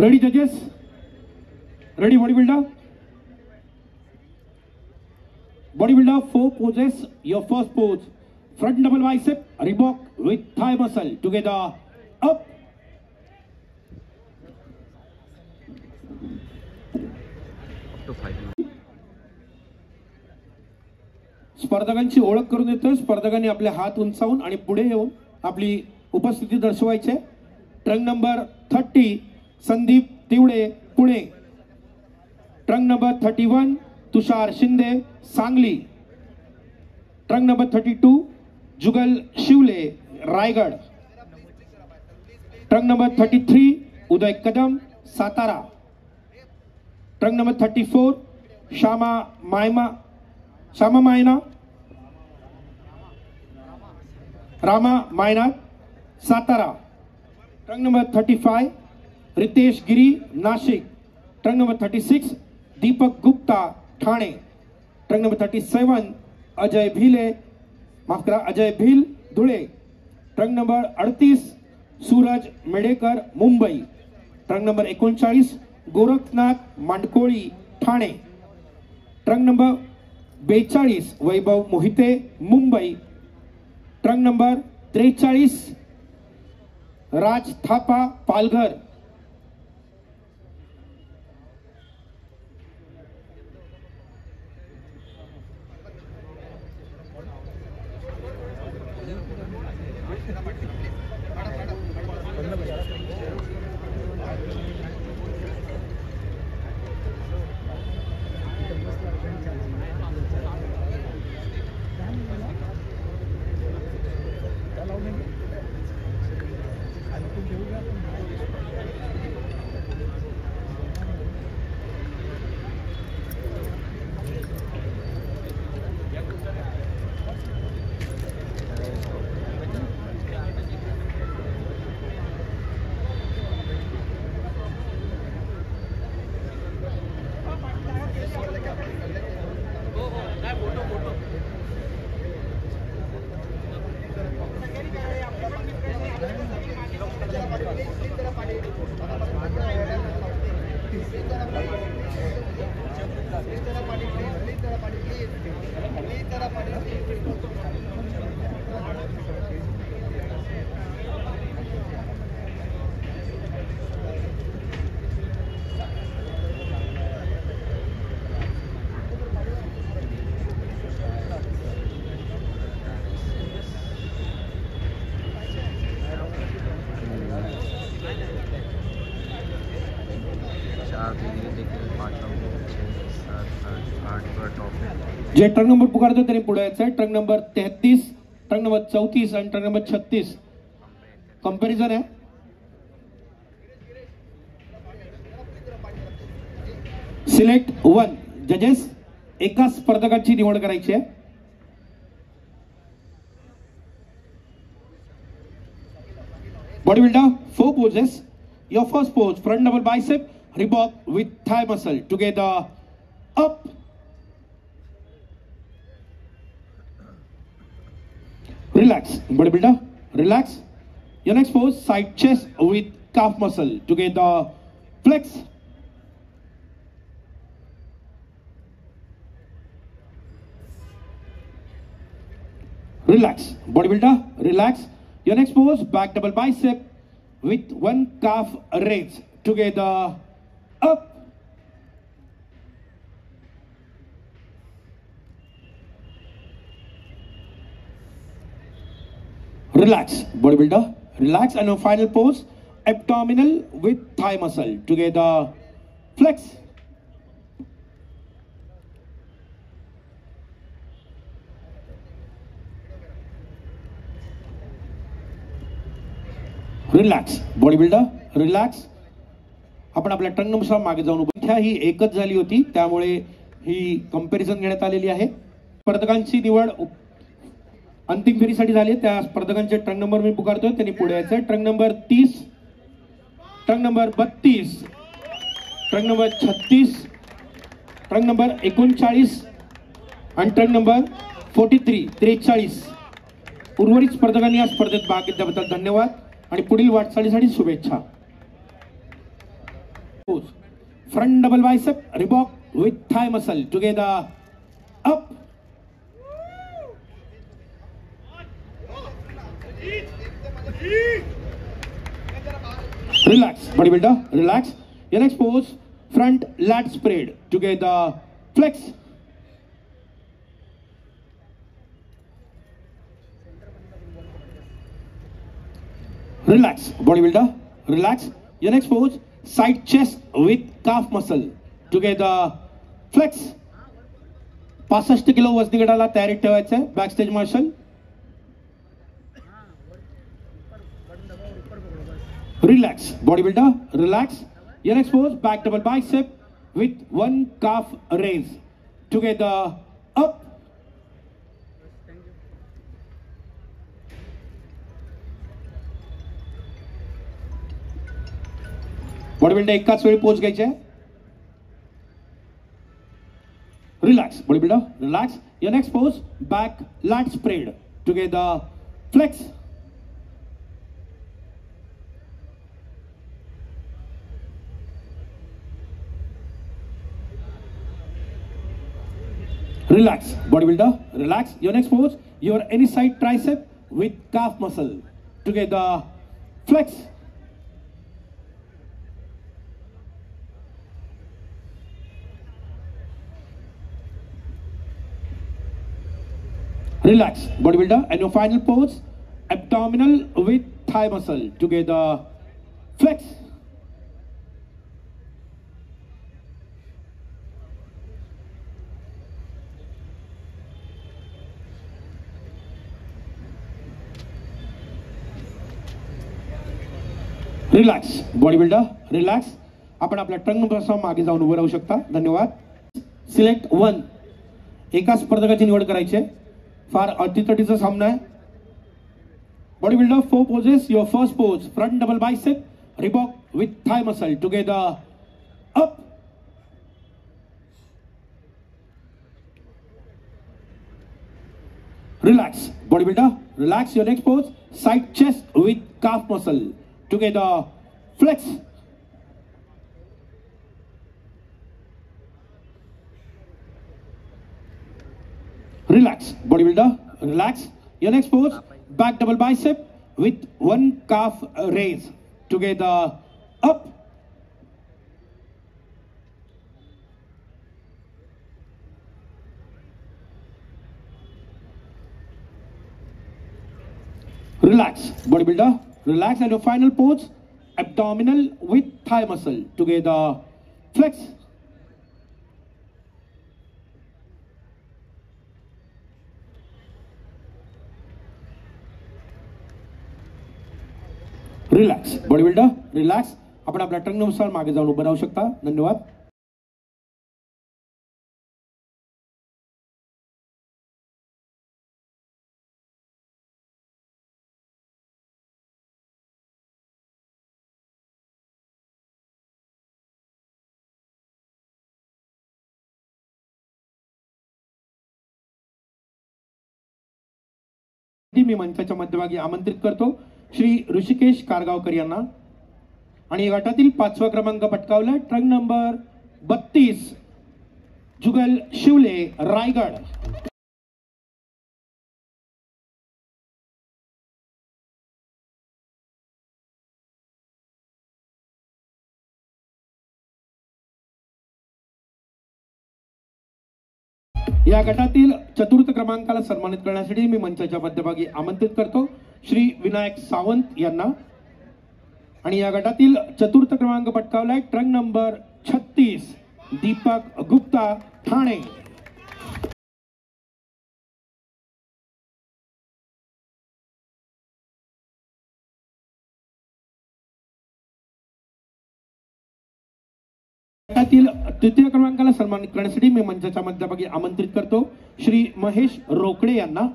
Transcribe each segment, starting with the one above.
Ready judges? Ready bodybuilder? Bodybuilder, 4 poses. Your first pose, front double bicep, Reebok with thigh muscle. Together, up. स्पर्धकांची ओळख करून देतोय. स्पर्धकांनी आपले हात उंचावून आणि पुढे येऊन आपली उपस्थिती दर्शवायची. Trunk number 30 Sandeep Tivde Pune. Trunk number 31 Tushar Shinde Sangli. Trunk number 32 Jugal Shivle Raigad. Trunk number 33 Uday Kadam Satara. Trunk number 34 Shyama Mayna Rama Maynath Satara. Trunk number 35 Ritesh Giri Nashik. Trunk number 36 Deepak Gupta Thane. Trunk number 37 Ajay Bhil Dhule. Trunk number 38 Suraj Medekar Mumbai. Trunk number 39 Gorakhnath Mandkoli Thane. Trunk number 42 वैभव मोहिते मुंबई. ट्रंक नंबर 43 राज थापा पालघर. जे ट्रंक नंबर पुकारतो त्यांनी पुढे यायचं. ट्रंक नंबर 33 ट्रंक नंबर 34 आणि ट्रंक नंबर 36 कंपॅरिझन आहे. Select 1 जजेस. एका स्पर्धकाची निवड करायची आहे. Bodybuilder 4 poses. Your first pose, front double bicep, Reebok with thigh muscle. Together, up. Relax, bodybuilder. Relax. Your next pose, side chest with calf muscle. Together, flex. Relax, bodybuilder. Relax. Your next pose, back double bicep with one calf raise. Together, up. Relax, bodybuilder. Relax. And your final pose, abdominal with thigh muscle. Together, flex. Relax, bodybuilder. Relax. आपण आपल्या ट्रंकनुसार मागे जाऊन उभ्या. ही एकच झाली होती त्यामुळे ही comparison घेण्यात आलेली आहे. स्पर्धकांची निवड अंतिम फेरीसाठी झाली. त्या स्पर्धकांचे ट्रंक नंबर मी पुकारतोय, त्यांनी पुढे यायचं. Trunk number 30, trunk number 32, trunk number 36, trunk number 39 आणि ट्रंक नंबर 43. उर्वरित स्पर्धकांनी या स्पर्धेत भाग घेतल्याबद्दल धन्यवाद आणि पुढील वाटचालीसाठी शुभेच्छा. pose. Front double bicep, Reebok with thigh muscle. Together, up. Relax, bodybuilder, relax. Your next pose, front lat spread. Together, flex. Relax, bodybuilder, relax. Your next pose, side chest with calf muscle. Together, flex. 65 kilo वजनी गटाला तयारीत ठेवायचं आहे. Backstage marshal. Relax, bodybuilder, relax. Your next pose, back double bicep with one calf raise. Together, up. Bodybuilder एकाच वेळी पोच घ्यायचे. Relax bodybuilder, relax. Your next pose, back lat spread. Together, flex. Relax, bodybuilder, relax. Your next pose, your any side tricep with calf muscle. Together, flex. Relax, bodybuilder. And your final pose, abdominal with thigh muscle. Together, flex. Relax bodybuilder, relax. आपण आपल्या टंगपासून मागे जाऊन उभं राहू शकता. धन्यवाद. Select 1. एका स्पर्धकाची निवड करायची आहे. फार अटीतटीचा सामना आहे. Bodybuilder, 4 poses. Your first pose, front double bicep, रिबॉक with thigh muscle. Together, up. Relax bodybuilder, relax. Your next pose, side chest with calf muscle. Together, flex. Relax, bodybuilder, relax. Your next pose, back double bicep with one calf raise. Together, up. Relax, bodybuilder. Relax. And your final pose, abdominal with thigh muscle. Together, flex. Relax, bodybuilder, relax. आपण आपल्या टंगनुसार मागे जाऊन उभं राहू शकता. धन्यवाद. मी मंचाच्या मध्यभागी आमंत्रित करतो श्री ऋषिकेश कारगावकर यांना. आणि गटातील 5वा क्रमांक पटकावला ट्रक नंबर 32 जुगल शिवले, रायगड. या गटातील 4th क्रमांकाला सन्मानित करण्यासाठी मी मंचाच्या मध्यभागी आमंत्रित करतो श्री विनायक सावंत यांना. आणि या गटातील 4th क्रमांक पटकावलाय ट्रक नंबर 36 दीपक गुप्ता, ठाणे. गटातील 3य क्रमांकाला सन्मानित करण्यासाठी मी मंचाच्या मध्यभागी आमंत्रित करतो श्री महेश रोकडे यांना.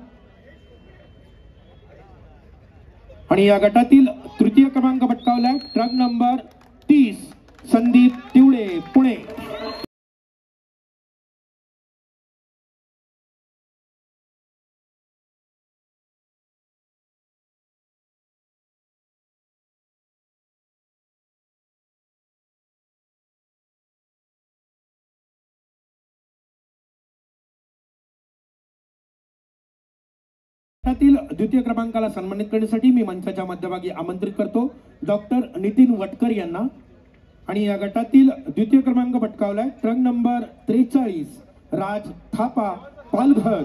आणि या गटातील 3य क्रमांक पटकावलाय ट्रक नंबर 30 संदीप तिवळे, पुणे. गटातील द्वितीय क्रमांकाला सन्मानित करण्यासाठी मी मंचाच्या मध्यभागी आमंत्रित करतो डॉक्टर नितीन वटकर यांना। आणि या गटातील द्वितीय क्रमांक पटकावलाय ट्रक नंबर 43 राज थापा पालघर।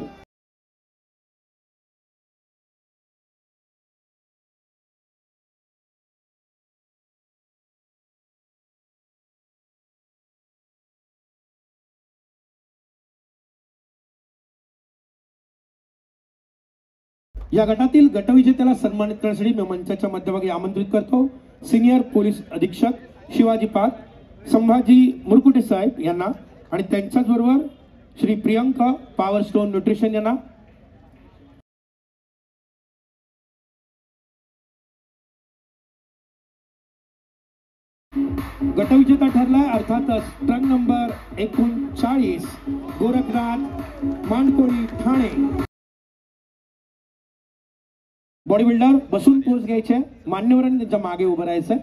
या गटातील गटविजेत्याला सन्मानित करण्यासाठी मी मंचाच्या मध्यभागी आमंत्रित करतो सिनियर पोलीस अधीक्षक शिवाजी पाक संभाजी मुरकुटे साहेब यांना आणि त्यांच्याच बरोबर Shri Priyanka power stone nutrition यांना। गटविजेता ठरलाय अर्थातच truck number 39 Gorakhnath Mankoli Thane. Body builder बसून पोच घ्यायचे, मान्यवरांनी त्यांच्या मागे उभं राहायचं।